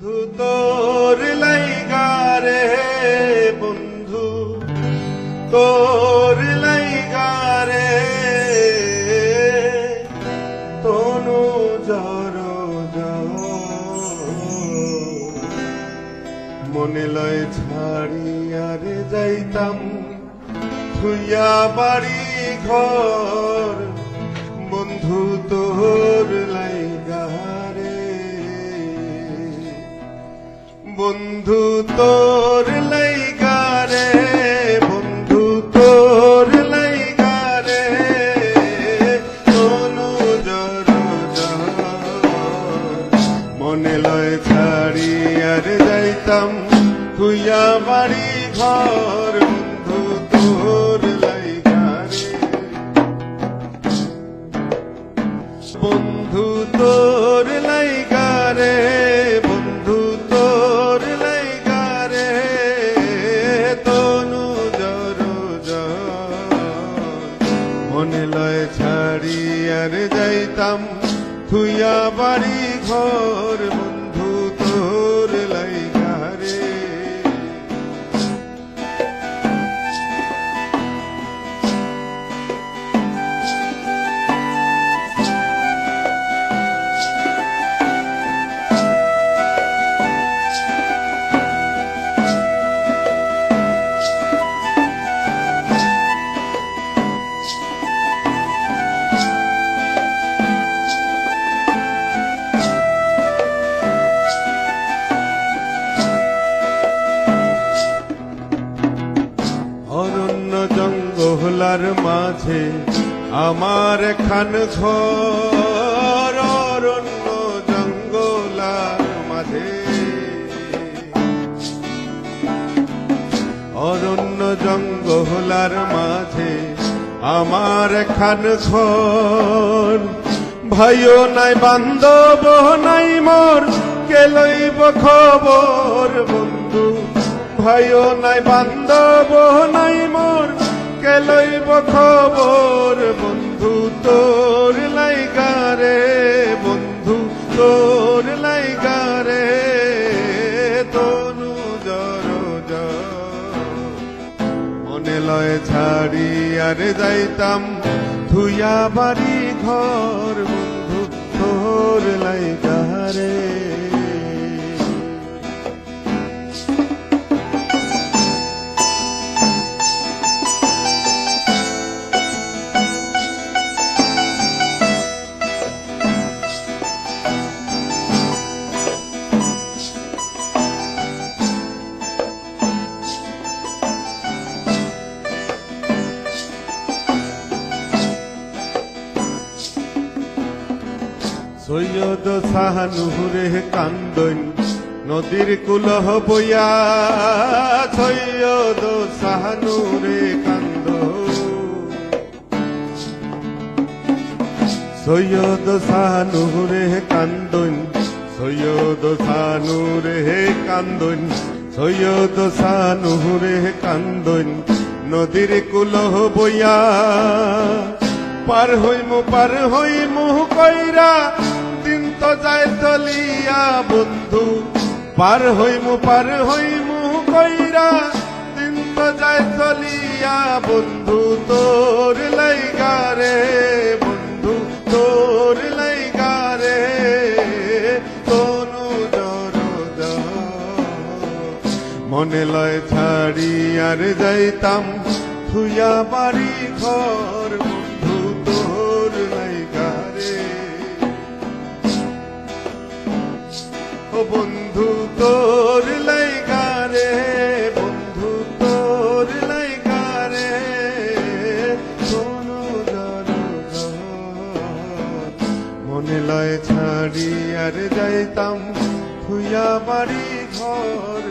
বন্ধু তোর লাইগা রে বন্ধু তোর লাইগা রে তনু জর মনে লয় ছাড়িয়া রে যাইতাম থুইয়া বাড়ি ঘর বন্ধু তোর লাইগা রে বন্ধু তোর লাইগা রে বন্ধু তোর লাইগা রে তনু জর মনে লয় ছাড়িয়া রে যাইতাম থুইয়া বাড়ি ঘর বন্ধু তোর লাইগা রে বন্ধু তোর লাইগা রে বন্ধু তোর লাইগা রে তনু জর মনে লয় ছাড়িয়া রে যাইতাম থুইয়া বাড়ি ঘর বন্ধু তোর লাইগা রে অরণ্য জঙ্গলার মাঝে আমার খান ঘর অরণ্য জঙ্গলার মাঝে অরণ্য জঙ্গলার মাঝে আমার খান ঘর ভাইও নাই বান্ধব নাই মোর কে লইব খবর বন্ধু ভাইও নাই বান্ধব নাই মোর কে লইব খবর বন্ধু তোর লাইগা রে বন্ধু তোর লাইগা রে তনু জর মনে লয় ছাড়িয়া রে যাইতাম থুইয়া বাড়ি ঘর বন্ধু তোর লাইগা রে সৈয়দ শাহনুরে কান্দন নদীর কুলহ বইয়া সৈয়দ শাহনুরে কান্দ সৈয়দ শাহনুরে কান্দন সৈয়দ শাহনুরে কান্দন সৈয়দ শাহনুরে কান্দন নদীর কুলহ বইয়া পার হইমু কইরা দিন তো যায় চলিয়া বন্ধু পার হইমু কইরা দিন তো যায় চলিয়া বন্ধু তোর লাইগা রে বন্ধু তোর লাইগা রে তনু জর মনে লয় ছাড়িয়া রে যাইতাম থুইয়া বাড়ি ঘর বন্ধু তোর লাইগা রে ও বন্ধু তোর লাইগা রে বন্ধু তোর লাইগা রে তনু জর মনে লয় ছাড়িয়া রে যাইতাম থুইয়া বাড়ি ঘর